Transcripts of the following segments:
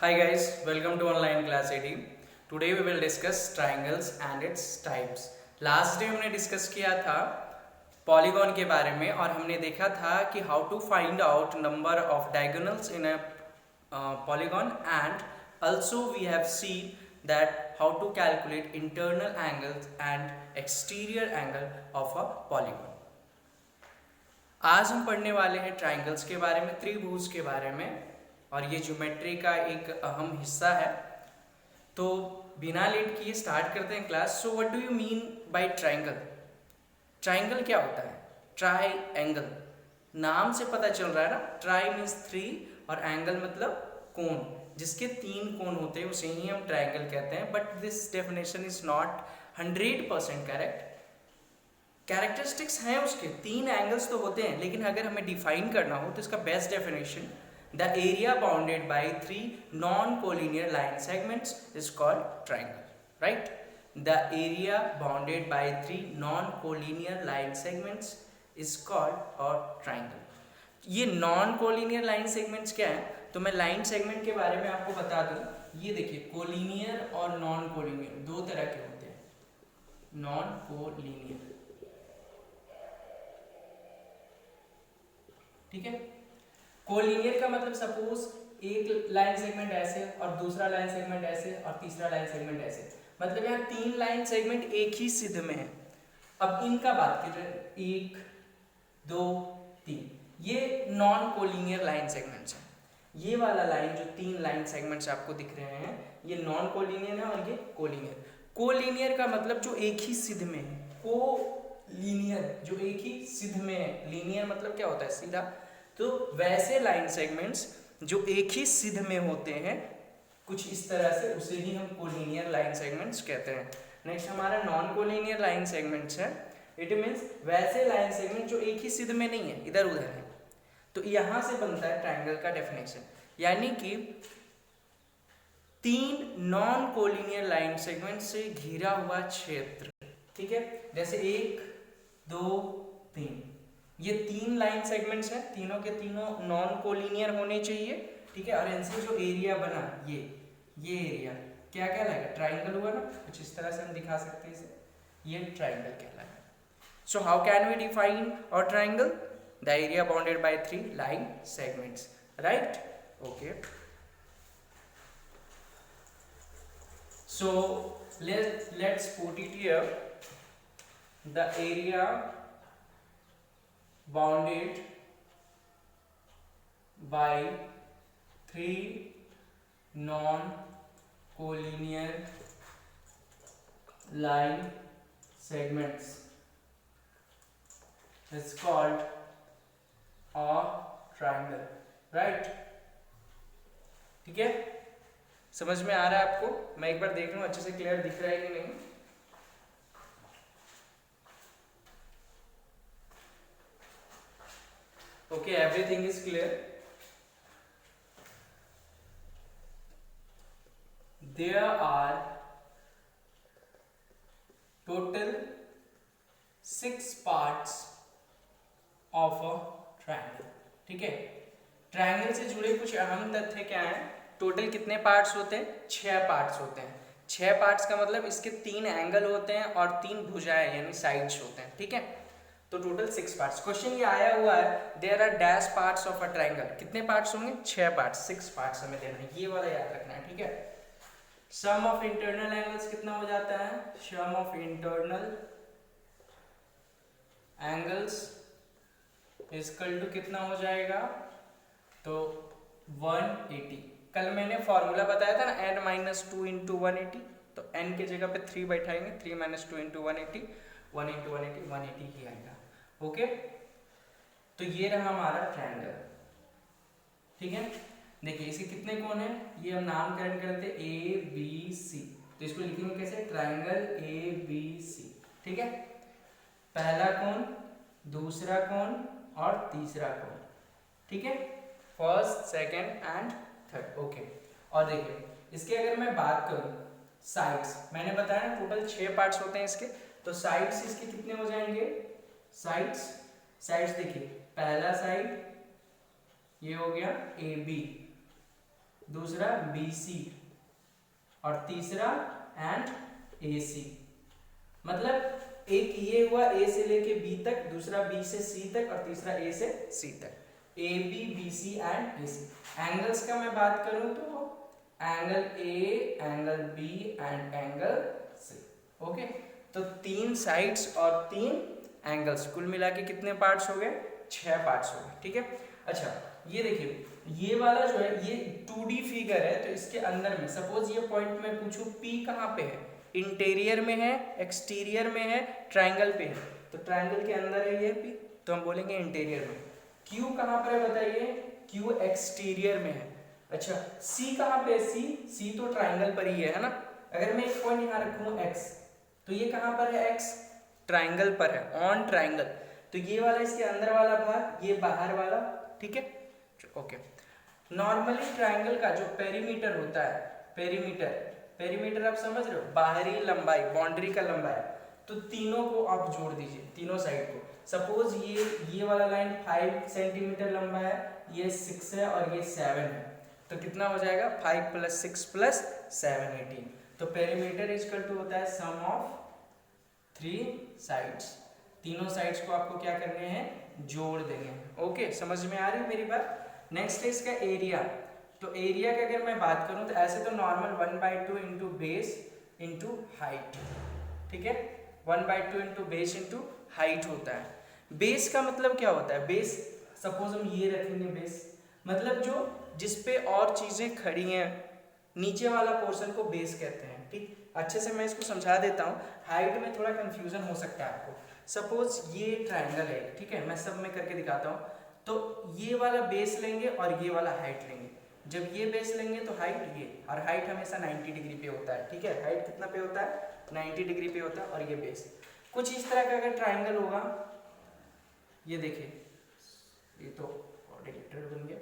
Hi guys, welcome to online class 18. Today we will discuss triangles and its types. Last day हमने discuss किया था polygon के बारे में और हमने देखा था कि how to find out number of diagonals in a polygon, and also we have seen that how to calculate internal angles and exterior angle of a polygon. आज हम पढ़ने वाले हैं ट्राइंगल्स के बारे में, त्रिभुज के बारे में, और ये ज्योमेट्री का एक अहम हिस्सा है। तो बिना लेट किए स्टार्ट करते हैं class. So what do you mean by triangle? Triangle क्या होता है? ट्राई एंगल, नाम से पता चल रहा है ना। ट्राई मीन्स थ्री और एंगल मतलब कोण, जिसके तीन कोण होते हैं उसे ही हम ट्राइंगल कहते हैं। But this definition is not 100% correct. Characteristics हैं उसके, तीन एंगल्स तो होते हैं, लेकिन अगर हमें डिफाइन करना हो तो इसका best definition, the area bounded by three non collinear line segments is called triangle, right? The area bounded by three non collinear line segments is called और ट्राइंगल। ये नॉन कोलिनियर लाइन सेगमेंट्स क्या है? तो मैं line segment के बारे में आपको बता दूं। ये देखिए, कोलिनियर और नॉन कोलिनियर दो तरह के होते हैं। नॉन कोलिनियर, ठीक है। कोलिनियर का मतलब सपोज एक लाइन सेगमेंट ऐसे और दूसरा लाइन सेगमेंट ऐसे और तीसरा लाइन सेगमेंट ऐसे, मतलब यहाँ तीन लाइन सेगमेंट एक ही सिध में है। अब इनका बात करें, एक दो तीन, ये नॉन कोलिनियर लाइन सेगमेंट्स हैं। ये वाला लाइन जो तीन लाइन सेगमेंट्स आपको दिख रहे हैं, ये नॉन कोलिनियर है और ये कोलिनियर। कोलिनियर का मतलब जो एक ही सिध में है, कोलिनियर जो एक ही सिध में है, लीनियर मतलब क्या होता है? सीधा। तो वैसे लाइन सेगमेंट्स जो एक ही सिध में होते हैं कुछ इस तरह से, उसे ही हम कोलिनियर लाइन सेगमेंट्स कहते हैं। नेक्स्ट हमारा नॉन कोलिनियर लाइन सेगमेंट्स है। इट मीन्स वैसे लाइन सेगमेंट जो एक ही सिध में नहीं है, इधर उधर है। तो यहां से बनता है ट्राइंगल का डेफिनेशन, यानी कि तीन नॉन कोलिनियर लाइन सेगमेंट से घिरा हुआ क्षेत्र, ठीक है। जैसे एक दो तीन, ये तीन लाइन सेगमेंट्स हैं, तीनों के तीनों नॉन कोलिनियर होने चाहिए, ठीक है। और इनसे जो एरिया बना, ये एरिया क्या कहलाएगा? ट्राइंगल हुआ ना। कुछ इस तरह से हम दिखा सकते हैं इसे, ये ट्राइंगल कहलाएगा। So how can we define और triangle? The area bounded by three line segments, right? Okay, so let's put it here. The area bounded by three non-collinear line segments is called a triangle, right? ठीक है, समझ में आ रहा है आपको? मैं एक बार देख लूं अच्छे से क्लियर दिख रहा है कि नहीं। Okay, everything is clear. There are total 6 parts of a triangle, ठीक है। ट्रायंगल से जुड़े कुछ अहम तथ्य क्या हैं? टोटल कितने पार्ट्स होते हैं? 6 पार्ट्स होते हैं। 6 पार्ट्स का मतलब इसके 3 एंगल होते हैं और 3 भुजाएं यानी साइड्स होते हैं, ठीक है। तो टोटल 6 पार्ट्स। क्वेश्चन ये आया हुआ है, there are dash parts of a triangle. कितने पार्ट्स होंगे? 6 पार्ट्स, 6 पार्ट्स हमें देना है, ये वाला याद रखना है, ठीक है। सम ऑफ इंटरनल एंगल्स कितना हो जाता है? Sum of internal angles is equal to कितना हो जाएगा? तो 180। कल मैंने फॉर्मूला बताया था ना, n माइनस 2 इंटू 180, तो n की जगह पे 3 बैठाएंगे, 3 माइनस 2 इंटू 180, 1 इंटू 180, 180 ही आएगा। ओके, तो ये रहा हमारा ट्रायंगल, ठीक है। देखिए इसके कितने कोण हैं, ये हम नामकरण करते हैं ए बी सी, तो इसको लिखेंगे कैसे? ट्रायंगल ए बी सी, ठीक है। पहला कोण, दूसरा कोण और तीसरा कोण, ठीक है। First, second and third, okay. और देखिए इसके अगर मैं बात करूं साइड्स, मैंने बताया ना टोटल 6 पार्ट्स होते हैं इसके, तो साइड्स इसके कितने हो जाएंगे? साइड्स देखिए, पहला साइड ये हो गया ए बी, दूसरा BC और तीसरा एंड AC। मतलब एक ये हुआ A से लेके B तक, दूसरा B से C तक और तीसरा A से C तक, AB BC and AC। Angles का मैं बात करूं तो angle A, angle B and angle C। Okay, तो 3 साइड्स और 3 एंगल्स, कुल मिला के कितने पार्ट्स हो गए? 6 पार्ट्स हो गए। ठीक है, अच्छा ये देखिए, ये वाला जो है ये 2D फिगर है, तो इसके अंदर में सपोज ये पॉइंट में पूछूं P कहाँ पे है, इंटीरियर में है, एक्सटीरियर में है, ट्राइंगल पे है, तो ट्राइंगल के अंदर है ये P, तो हम बोलेंगे इंटीरियर में। Q कहाँ पर है बताइए? Q एक्सटीरियर में है। अच्छा C कहाँ पे है? C तो ट्राइंगल पर ही है ना। अगर मैं एक पॉइंट यहाँ रखूँ X, तो ये कहाँ पर है? X ट्राइंगल पर है, ऑन ट्राइंगल, तो ये वाला इसके अंदर वाला भाग, ये बाहर वाला। ठीक है, ओके। नॉर्मली ट्राइंगल का जो पेरीमीटर होता है, पेरीमीटर आप समझ रहे हो, बाहरी लंबाई, बाउंड्री का लंबाई, तो तीनों को आप जोड़ दीजिए, तीनों साइड को। सपोज ये वाला लाइन 5 सेंटीमीटर लंबा है, ये 6 है और ये 7 है, तो कितना हो जाएगा? 5 + 6 + 7 18। तो पेरीमीटर इक्वल टू होता है सम ऑफ 3 साइड्स। तीनों साइड्स को आपको क्या करने हैं? जोड़ देंगे। ओके, समझ में आ रही है मेरी बात? नेक्स्ट है इसका एरिया। तो एरिया की अगर मैं बात करूं तो ऐसे तो normal 1/2 into base into height. ठीक है, 1/2 इंटू बेस इंटू हाइट होता है। बेस का मतलब क्या होता है? बेस सपोज हम ये रखेंगे, बेस मतलब जो जिसपे और चीजें खड़ी हैं, नीचे वाला पोर्शन को बेस कहते हैं। ठीक, अच्छे से मैं इसको समझा देता हूँ, हाइट में थोड़ा कंफ्यूजन हो सकता है आपको। सपोज ये ट्राइंगल है, ठीक है, मैं सब में करके दिखाता हूँ। तो ये वाला बेस लेंगे और ये वाला हाइट लेंगे। जब ये बेस लेंगे तो हाइट ये, और हाइट हमेशा 90 डिग्री पे होता है। ठीक है, हाइट कितना पे होता है? 90 डिग्री पे होता है। और ये बेस कुछ इस तरह का अगर ट्राइंगल होगा, ये देखिए, ये तो क्वाड्रिलेटरल बन गया,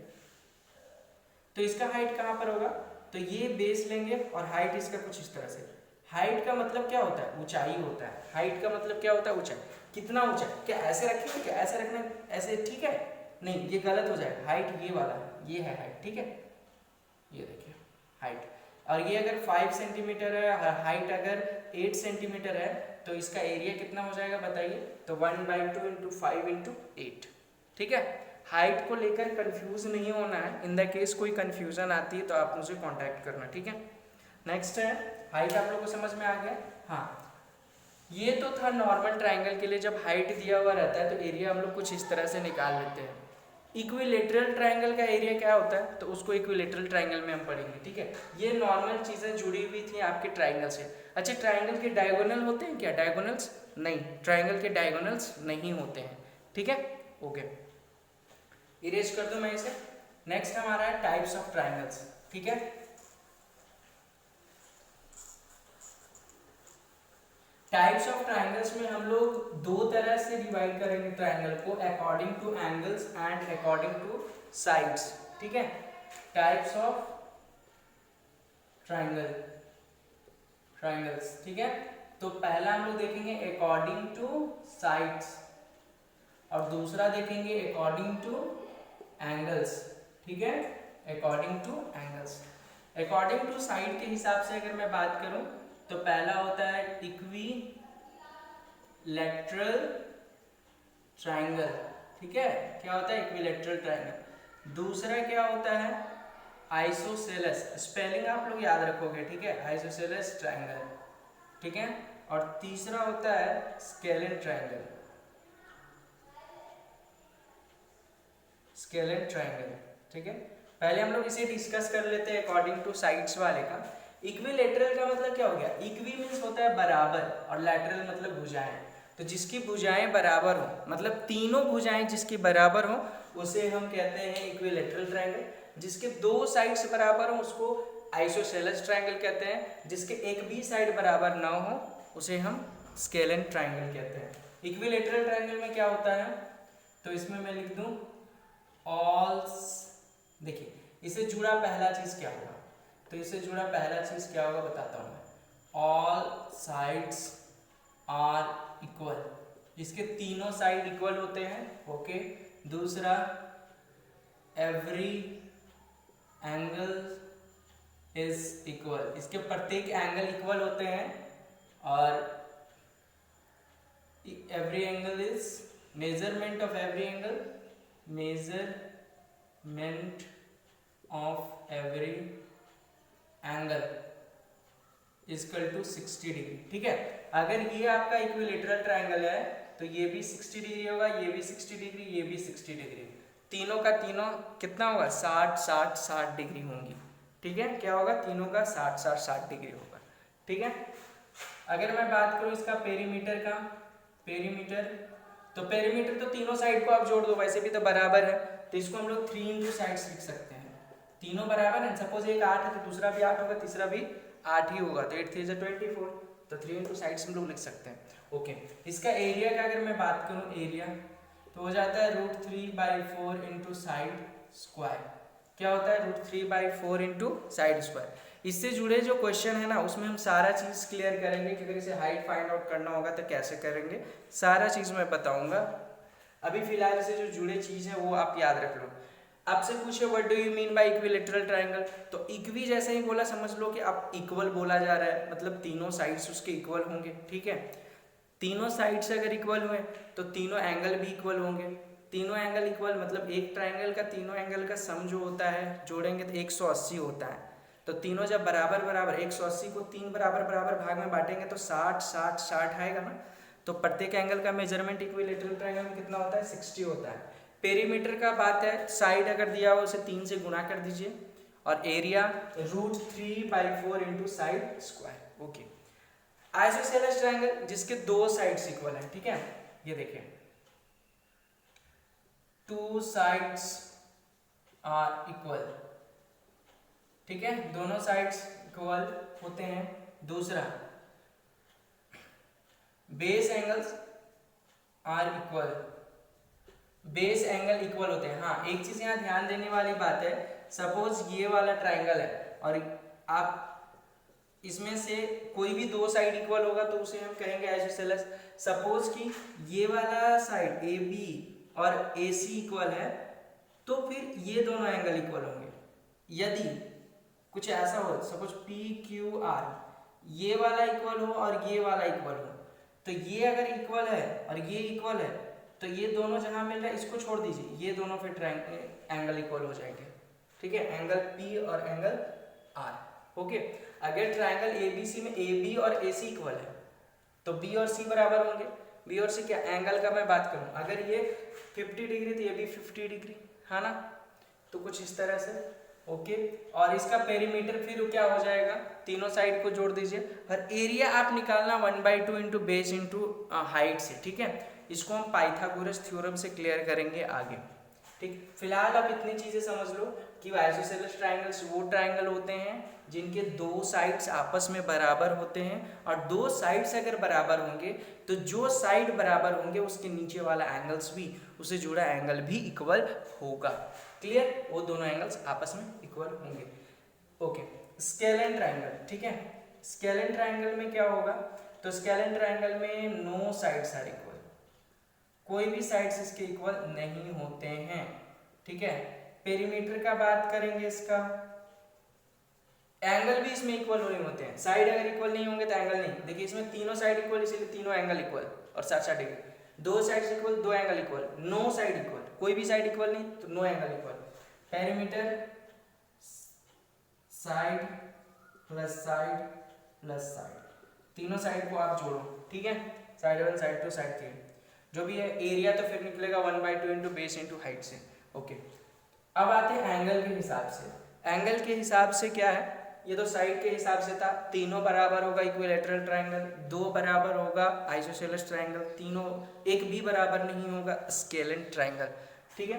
तो इसका हाइट कहाँ पर होगा? तो ये बेस लेंगे और हाइट इसका कुछ इस तरह से। हाइट का मतलब क्या होता है? ऊंचाई होता है। हाइट का मतलब क्या होता है? ऊंचाई। कितना ऊंचा? क्या ऐसे रखेंगे? क्या ऐसे रखना? ऐसे ठीक है? नहीं, ये गलत हो जाएगा। हाइट ये वाला है, ये है हाइट। ठीक है, ये देखिए हाइट। और ये अगर 5 सेंटीमीटर है, हाइट अगर 8 सेंटीमीटर है, तो इसका एरिया कितना हो जाएगा बताइए? तो 1/2 इंटू 5 इंटू 8। ठीक है, हाइट को लेकर कंफ्यूज नहीं होना है। इन द केस कोई कंफ्यूजन आती है तो आप मुझे कांटेक्ट करना। ठीक है, नेक्स्ट है हाइट। आप लोगों को समझ में आ गया? हाँ, ये तो था नॉर्मल ट्राइंगल के लिए। जब हाइट दिया हुआ रहता है तो एरिया हम लोग कुछ इस तरह से निकाल लेते हैं। इक्विलेटरल ट्राइंगल का एरिया क्या होता है? तो उसको इक्विलेटरल ट्राइंगल में हम पढ़ेंगे। ठीक है, ये नॉर्मल चीजें जुड़ी हुई थी आपके ट्राइंगल से। अच्छा, ट्राइंगल के डायगोनल होते हैं क्या? डायगोनल्स नहीं, ट्राइंगल के डायगोनल्स नहीं होते हैं। ठीक है, ओके, इरेज कर दूं मैं इसे। नेक्स्ट हमारा है टाइप्स ऑफ ट्राइंगल्स। ठीक है, टाइप्स ऑफ ट्राइंगल्स में हम लोग 2 तरह से डिवाइड करेंगे ट्राइंगल को, according to angles and according two sides. ठीक है, टाइप्स ऑफ ट्राइंगल्स। ठीक है, तो पहला हम लोग देखेंगे अकॉर्डिंग टू साइड्स और दूसरा देखेंगे अकॉर्डिंग टू एंगल्स। ठीक है, according to angles. According to side के हिसाब से अगर मैं बात करूं तो पहला होता है इक्विलैटरल ट्राइंगल। ठीक है, क्या होता है? Equilateral triangle. दूसरा क्या होता है? आइसोसेलेस। स्पेलिंग आप लोग याद रखोगे। ठीक है, आइसोसेलेस ट्राइंगल। ठीक है, और तीसरा होता है स्केलेन ट्राइंगल। Scalene triangle. ठीक है, पहले हम लोग इसे डिस्कस कर लेते हैं अकॉर्डिंग टू साइड्स वाले का। इक्विलेटरल का मतलब क्या हो गया? इक्वी मीन्स होता है बराबर और लैटरल मतलब भुजाएं। तो जिसकी भुजाएं बराबर हो, मतलब तीनों भुजाएं जिसकी बराबर हो, उसे हम कहते हैं इक्विलेटरल ट्राइंगल। जिसके 2 साइड्स बराबर हो उसको आइसोसेलेस ट्राइंगल कहते हैं। जिसके एक भी साइड बराबर ना हो उसे हम स्केलेन ट्राइंगल कहते हैं। इक्विलेटरल ट्राइंगल में क्या होता है? तो इसमें मैं लिख दूं ऑल। देखिए, इसे जुड़ा पहला चीज क्या होगा? तो इससे जुड़ा पहला चीज क्या होगा बताता हूं मैं। All sides are equal. इसके तीनों साइड इक्वल होते हैं। ओके, दूसरा एवरी एंगल इज इक्वल, इसके प्रत्येक एंगल इक्वल होते हैं और every angle is measurement of every angle, measurement of every angle is equal to 60 degree. ठीक है, अगर ये आपका इक्विलेटरल ट्रायंगल है तो ये भी 60 डिग्री होगा, ये भी 60 डिग्री, ये भी 60 डिग्री, तीनों का तीनों कितना होगा 60 60 60 डिग्री होंगी। ठीक है, क्या होगा तीनों का 60 60 60 डिग्री होगा। ठीक है, अगर मैं बात करूं इसका पेरीमीटर का, पेरीमीटर तो पेरीमीटर तो तीनों साइड को आप जोड़ दो, वैसे भी तो बराबर है, तो इसको हम लोग 3 इंटू साइड्स लिख सकते हैं, तीनों बराबर है। सपोज एक 8 है तो दूसरा भी 8 होगा, तीसरा भी 8 ही होगा, तो 8 3 जा 24, तो 3 इंटू साइड्स हम लोग लिख सकते हैं। ओके, इसका एरिया का अगर मैं बात करूं, एरिया तो हो जाता है √3/4 इंटू साइड स्क्वायर। क्या होता है √3/4 इंटू साइड स्क्वायर। इससे जुड़े जो क्वेश्चन है ना उसमें हम सारा चीज़ क्लियर करेंगे कि अगर इसे हाइट फाइंड आउट करना होगा तो कैसे करेंगे, सारा चीज़ मैं बताऊंगा। अभी फिलहाल इसे जो जुड़े चीज़ है वो आप याद रख लो। आपसे पूछे what do you mean by equilateral triangle, तो इक्वी जैसे ही बोला समझ लो कि आप इक्वल बोला जा रहा है, मतलब तीनों साइड्स उसके इक्वल होंगे। ठीक है, तीनों साइड्स अगर इक्वल हुए तो तीनों एंगल भी इक्वल होंगे, तीनों एंगल इक्वल मतलब एक ट्रायंगल का तीनों एंगल का सम जो होता है जोड़ेंगे तो 180 होता है, तो तीनों जब बराबर बराबर 180 को 3 बराबर बराबर भाग में बांटेंगे तो 60 60 60 आएगा ना, तो प्रत्येक एंगल का मेजरमेंट इक्विलेटरल ट्रायंगल में कितना होता है 60 होता है। पेरीमीटर का बात है, साइड अगर दिया हो उसे 3 से गुणा कर दीजिए, और area √3/4 into side square. Okay, isosceles triangle जिसके दो साइड्स इक्वल हैं। ठीक है, ये देखिए 2 साइड्स आर इक्वल। ठीक है, दोनों साइड्स इक्वल होते हैं। दूसरा, base angles are equal, base angle equal होते हैं। हाँ, एक चीज यहाँ ध्यान देने वाली बात है, सपोज ये वाला ट्रायंगल है और आप इसमें से कोई भी दो साइड इक्वल होगा तो उसे हम कहेंगे आइसोसेलेस। सपोज कि ये वाला साइड ए बी और ए सी इक्वल है तो फिर ये दोनों एंगल इक्वल होंगे। यदि कुछ ऐसा हो, सपोज पी क्यू आर, ये वाला इक्वल हो और ये वाला इक्वल हो, तो ये अगर इक्वल है और ये इक्वल है तो ये दोनों जहां मिल रहा है इसको छोड़ दीजिए, ये दोनों फिर एंगल इक्वल हो जाएंगे। ठीक है, एंगल पी और एंगल आर। ओके, अगर ट्रायंगल एबीसी में ए बी और ए सी इक्वल है तो बी और सी बराबर होंगे। बी और सी क्या, एंगल का मैं बात करूं, अगर ये 50 डिग्री तो ये भी 50 डिग्री है ना, तो कुछ इस तरह से। ओके, और इसका पेरीमीटर फिर क्या हो जाएगा, तीनों साइड को जोड़ दीजिए, और एरिया आप निकालना 1/2 इंटू बेस इंटू हाइट से। ठीक है, इसको हम पाइथागोरस थ्योरम से क्लियर करेंगे आगे। ठीक, फिलहाल आप इतनी चीजें समझ लो कि आइसोसेलेस ट्रायंगल्स वो ट्रायंगल होते हैं जिनके दो साइड्स आपस में बराबर होते हैं, और दो साइड्स अगर बराबर होंगे तो जो साइड बराबर होंगे उसके नीचे वाला एंगल्स भी, उसे जुड़ा एंगल भी इक्वल होगा। क्लियर, वो दोनों एंगल्स आपस में इक्वल होंगे। Okay, scalene triangle. ठीक है, स्केलेन ट्रायंगल में क्या होगा, तो स्केलेन ट्रायंगल में नो साइड्स आर इक्वल, कोई भी साइड्स इसके इक्वल नहीं होते हैं। ठीक है, पेरीमीटर का बात करेंगे, इसका एंगल भी इसमें इक्वल नहीं होते हैं। साइड अगर इक्वल नहीं होंगे तो एंगल नहीं। देखिए इसमें तीनों साइड इक्वल, इसीलिए तीनों एंगल इक्वल और 60 डिग्री। दो साइड इक्वल, दो angle equal, no side equal, कोई भी साइड इक्वल नहीं तो no angle equal. Perimeter side plus side plus side, तीनों साइड को आप जोड़ो। ठीक है, साइड 1 साइड 2 साइड 3 जो भी है। एरिया तो फिर निकलेगा 1/2 इंटू बेस इंटू हाइट से। ओके, अब आते हैं एंगल के हिसाब से। एंगल के हिसाब से क्या है, ये तो साइड के हिसाब से था, तीनों बराबर होगा इक्विलेटरल ट्रायंगल, दो बराबर होगा आइसोसेलेस ट्रायंगल, तीनों एक भी बराबर नहीं होगा स्केलेन ट्रायंगल। ठीक है,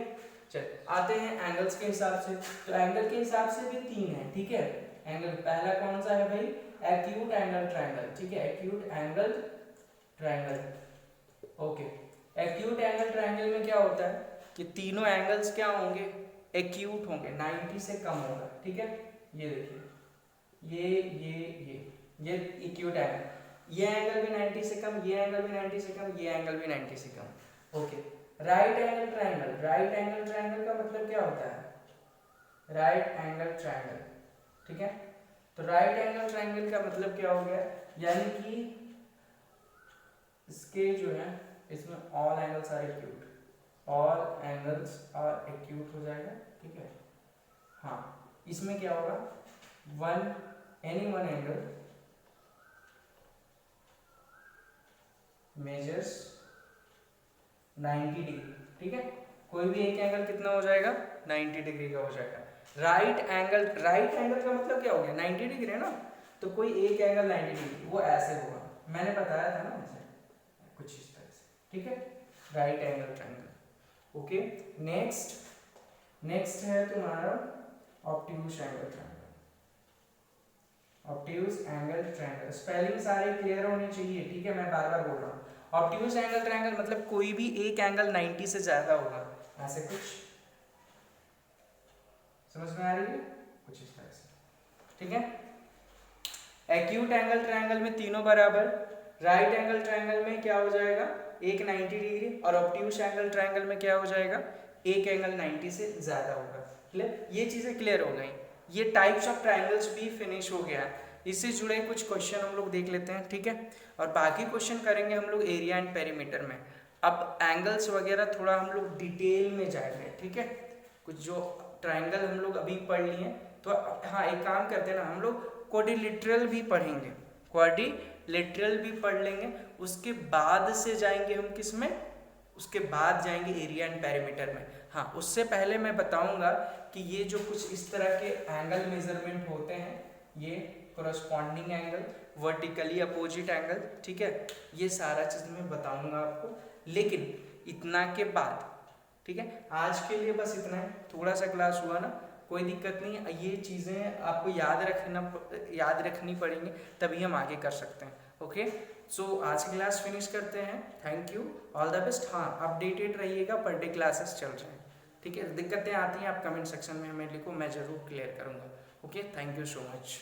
चल आते हैं एंगल्स के हिसाब से। तो एंगल के हिसाब से भी 3 है। ठीक है, एंगल पहला कौन सा है भाई, एक्यूट एंगल ट्रायंगल। ठीक है, acute angle triangle. Okay, acute angle triangle में क्या होता है कि तीनों एंगल्स क्या होंगे, एक्यूट होंगे, 90 से कम होगा। ठीक है, ये देखिए ये एक्यूट एंगल, ये एंगल भी 90 से कम, ये एंगल भी 90 से कम, ये एंगल भी 90 से कम। Okay, right angle triangle. Right angle triangle का मतलब क्या होता है, राइट एंगल ट्रायंगल। ठीक है, तो राइट एंगल ट्राइंगल का मतलब क्या हो गया, यानी कि इसके जो है इसमें all angles are acute, all angles are acute हो जाएगा, ठीक है। हाँ, इसमें क्या होगा, one any one angle measures 90 degree, ठीक है। कोई भी एक एंगल कितना हो जाएगा, 90 डिग्री का हो जाएगा। राइट एंगल का मतलब क्या हो गया, 90 डिग्री है ना, तो कोई एक एंगल 90 डिग्री वो ऐसे होगा, मैंने बताया था ना ऐसे कुछ इस तरह से, ठीक है। Right angle triangle, okay. Next है तुम्हारा obtuse angle triangle. Obtuse angle triangle, spelling सारे क्लियर होने चाहिए, ठीक है, मैं बार बार बोल रहा हूँ। ऑब्ट्यूज एंगल ट्रायंगल मतलब कोई भी एक एंगल 90 से ज्यादा होगा, ऐसे कुछ समझ में आ रही है, कुछ इस तरह से, ठीक है। एक्यूट एंगल ट्रायंगल में तीनों बराबर, राइट एंगल ट्रायंगल में क्या हो जाएगा, एक 90 डिग्री, और ऑब्ट्यूज एंगल ट्रायंगल में क्या हो जाएगा, एक एंगल 90 से ज्यादा होगा। क्लियर, ये चीजें क्लियर हो गई। ये टाइप्स ऑफ ट्रायंगल्स भी फिनिश हो गया। इससे जुड़े कुछ क्वेश्चन हम लोग देख लेते हैं, ठीक है, और बाकी क्वेश्चन करेंगे हम लोग एरिया एंड पेरीमीटर में। अब एंगल्स वगैरह थोड़ा हम लोग डिटेल में जाएंगे, ठीक है। कुछ जो ट्रायंगल हम लोग अभी पढ़ लिए, तो हाँ एक काम करते हैं ना, हम लोग क्वाड्रिलेटरल भी पढ़ेंगे, क्वाड्रिलेटरल भी पढ़ लेंगे। उसके बाद से जाएंगे हम किस में, उसके बाद जाएंगे एरिया एंड पेरीमीटर में। हाँ, उससे पहले मैं बताऊंगा कि ये जो कुछ इस तरह के एंगल मेजरमेंट होते हैं, ये corresponding angle, vertically opposite angle, ठीक है, ये सारा चीज मैं बताऊंगा आपको, लेकिन इतना के बाद, ठीक है। आज के लिए बस इतना है, थोड़ा सा क्लास हुआ ना, कोई दिक्कत नहीं, ये चीज़ें आपको याद रखनी पड़ेंगी, तभी हम आगे कर सकते हैं, ओके। सो आज की क्लास फिनिश करते हैं, thank you, all the best. हाँ, अपडेटेड रहिएगा, पर डे क्लासेस चल रहे हैं, ठीक है। दिक्कतें आती हैं आप कमेंट सेक्शन में हमें लिखो, मैं ज़रूर क्लियर करूँगा, okay. Thank you so much.